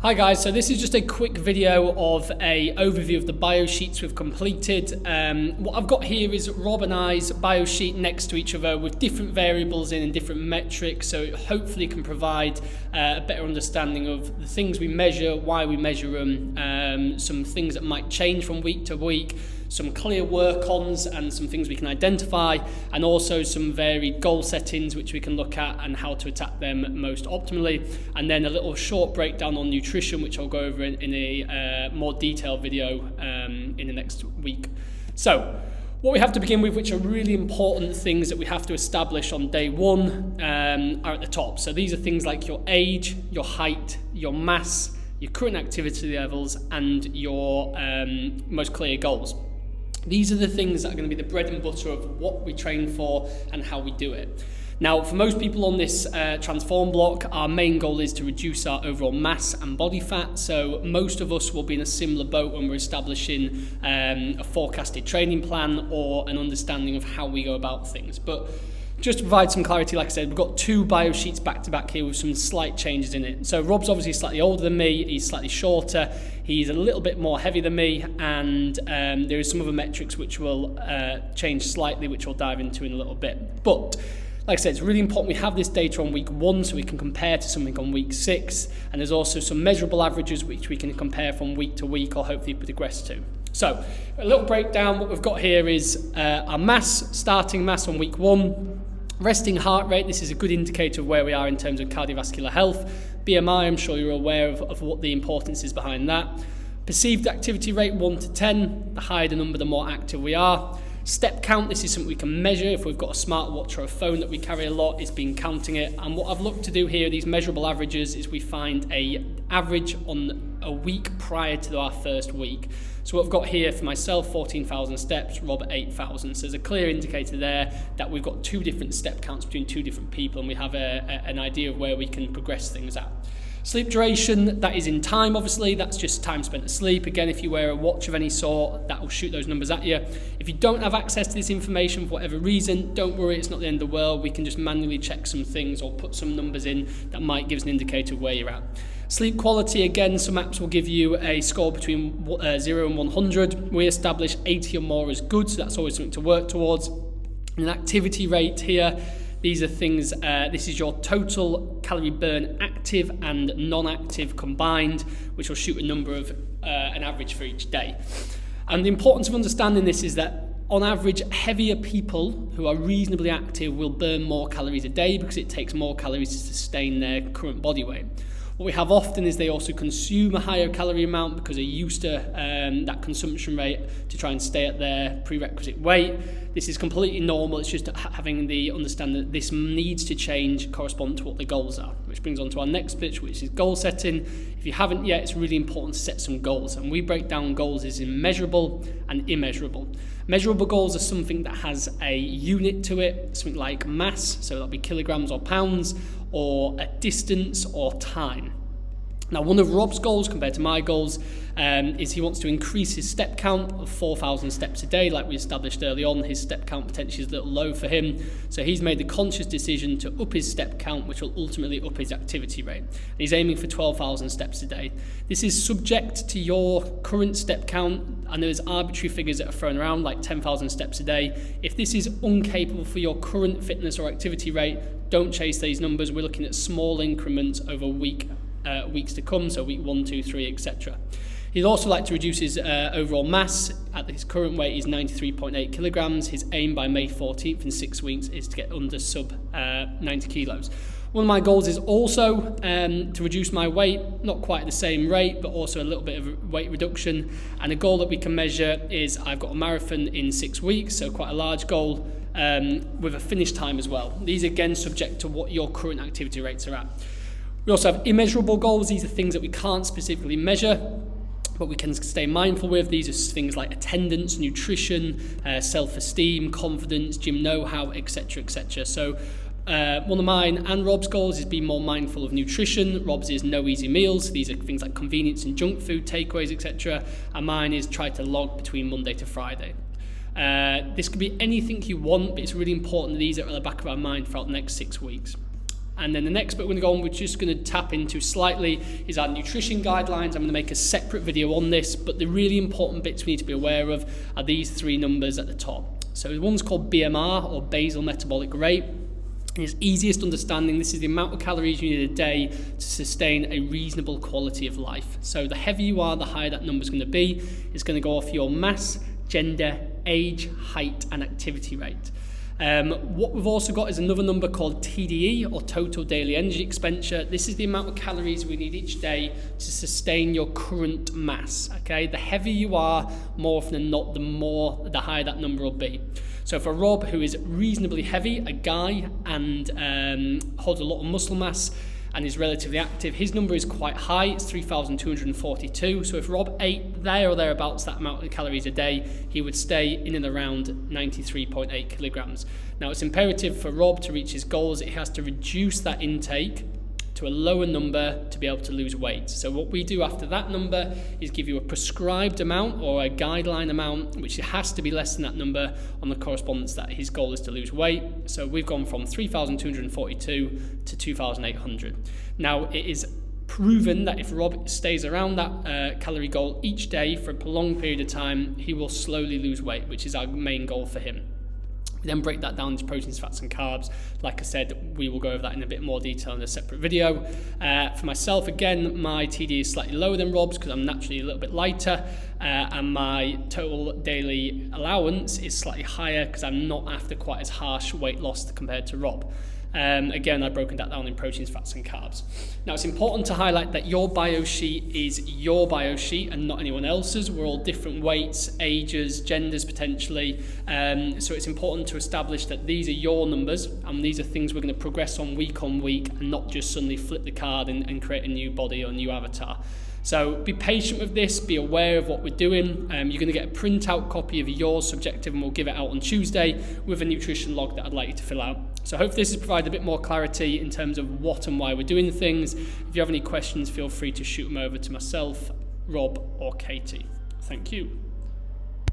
Hi guys, so this is just a quick video of an overview of the bio sheets we've completed. What I've got here is Rob and I's bio sheet next to each other with different variables in and different metrics, so it hopefully can provide a better understanding of the things we measure, why we measure them, some things that might change from week to week, some clear work-ons and some things we can identify, and also some varied goal settings which we can look at and how to attack them most optimally, and then a little short breakdown on nutrition which I'll go over in a more detailed video in the next week. So what we have to begin with, which are really important things that we have to establish on day one, are at the top. So these are things like your age, your height, your mass, your current activity levels, and your most clear goals. These are the things that are going to be the bread and butter of what we train for and how we do it. Now, for most people on this transform block, our main goal is to reduce our overall mass and body fat. So most of us will be in a similar boat when we're establishing a forecasted training plan or an understanding of how we go about things. But just to provide some clarity, like I said, we've got two bio sheets back to back here with some slight changes in it. So Rob's obviously slightly older than me, he's slightly shorter, he's a little bit more heavy than me, and there is some other metrics which will change slightly, which we'll dive into in a little bit. But like I said, it's really important we have this data on week 1 so we can compare to something on week 6, and there's also some measurable averages which we can compare from week to week or hopefully progress to. So a little breakdown, what we've got here is our mass, starting mass on week 1, resting heart rate. This is a good indicator of where we are in terms of cardiovascular health. BMI, I'm sure you're aware of what the importance is behind that. Perceived activity rate 1 to 10, the higher the number the more active we are. Step count, this is something we can measure. If we've got a smartwatch or a phone that we carry a lot, it's been counting it. And what I've looked to do here, these measurable averages, is we find a average on a week prior to our first week. So what I've got here for myself, 14,000 steps, Rob 8,000. So there's a clear indicator there that we've got two different step counts between two different people, and we have an idea of where we can progress things at. Sleep duration, that is in time, obviously. That's just time spent asleep. Again, if you wear a watch of any sort, that will shoot those numbers at you. If you don't have access to this information for whatever reason, don't worry, it's not the end of the world. We can just manually check some things or put some numbers in that might give us an indicator of where you're at. Sleep quality, again, some apps will give you a score between 0 and 100. We establish 80 or more as good, so that's always something to work towards. An activity rate here, these are things, this is your total calorie burn active and non-active combined, which will shoot a number of an average for each day. And the importance of understanding this is that on average, heavier people who are reasonably active will burn more calories a day because it takes more calories to sustain their current body weight. What we have often is they also consume a higher calorie amount because they're used to that consumption rate to try and stay at their prerequisite weight. This is completely normal. It's just having the understanding that this needs to change correspond to what the goals are, which brings on to our next pitch, which is goal setting. If you haven't yet, it's really important to set some goals, and we break down goals as in measurable and immeasurable. Measurable goals are something that has a unit to it, something like mass, so that'll be kilograms or pounds, or a distance or time. Now, one of Rob's goals compared to my goals is he wants to increase his step count of 4,000 steps a day. Like we established early on, his step count potentially is a little low for him. So he's made the conscious decision to up his step count, which will ultimately up his activity rate. And he's aiming for 12,000 steps a day. This is subject to your current step count, and there's arbitrary figures that are thrown around, like 10,000 steps a day. If this is incapable for your current fitness or activity rate, don't chase these numbers. We're looking at small increments over weeks to come, so week 1, 2, 3, etc. He'd also like to reduce his overall mass. At his current weight is 93.8 kilograms. His aim by May 14th in 6 weeks is to get under sub 90 kilos. One of my goals is also to reduce my weight, not quite at the same rate, but also a little bit of weight reduction. And a goal that we can measure is I've got a marathon in 6 weeks, so quite a large goal, with a finish time as well. These again subject to what your current activity rates are at. We also have immeasurable goals. These are things that we can't specifically measure, but we can stay mindful with. These are things like attendance, nutrition, self-esteem, confidence, gym know-how, etc., etc. So one of mine and Rob's goals is be more mindful of nutrition. Rob's is no easy meals. These are things like convenience and junk food, takeaways, etc. And mine is try to log between Monday to Friday. This could be anything you want, but it's really important that these are at the back of our mind throughout the next 6 weeks. And then the next bit we're going to go on, we're just going to tap into slightly, is our nutrition guidelines. I'm going to make a separate video on this, but the really important bits we need to be aware of are these three numbers at the top. So one's called BMR, or basal metabolic rate. In its easiest understanding, this is the amount of calories you need a day to sustain a reasonable quality of life. So the heavier you are, the higher that number is going to be. It's going to go off your mass, gender, age, height, and activity rate. What we've also got is another number called TDE, or total daily energy expenditure. This is the amount of calories we need each day to sustain your current mass. Okay, the heavier you are, more often than not, the higher that number will be. So for Rob, who is reasonably heavy, a guy, and holds a lot of muscle mass, and is relatively active, his number is quite high. It's 3,242. So if Rob ate there or thereabouts that amount of calories a day, he would stay in and around 93.8 kilograms. Now it's imperative for Rob to reach his goals. He has to reduce that intake to a lower number to be able to lose weight. So what we do after that number is give you a prescribed amount or a guideline amount, which has to be less than that number on the correspondence that his goal is to lose weight. So we've gone from 3,242 to 2,800. Now it is proven that if Rob stays around that calorie goal each day for a prolonged period of time, he will slowly lose weight, which is our main goal for him. We then break that down into proteins, fats and carbs. Like I said, we will go over that in a bit more detail in a separate video. For myself, again, my TD is slightly lower than Rob's because I'm naturally a little bit lighter, and my total daily allowance is slightly higher because I'm not after quite as harsh weight loss compared to Rob. Again, I've broken that down in proteins, fats and carbs. Now it's important to highlight that your bio sheet is your bio sheet and not anyone else's. We're all different weights, ages, genders potentially, so it's important to establish that these are your numbers and these are things we're going to progress on week and not just suddenly flip the card and create a new body or a new avatar. So be patient with this, be aware of what we're doing. You're going to get a printout copy of yours subjective, and we'll give it out on Tuesday with a nutrition log that I'd like you to fill out. So hopefully this has provided a bit more clarity in terms of what and why we're doing things. If you have any questions, feel free to shoot them over to myself, Rob or Katie. Thank you.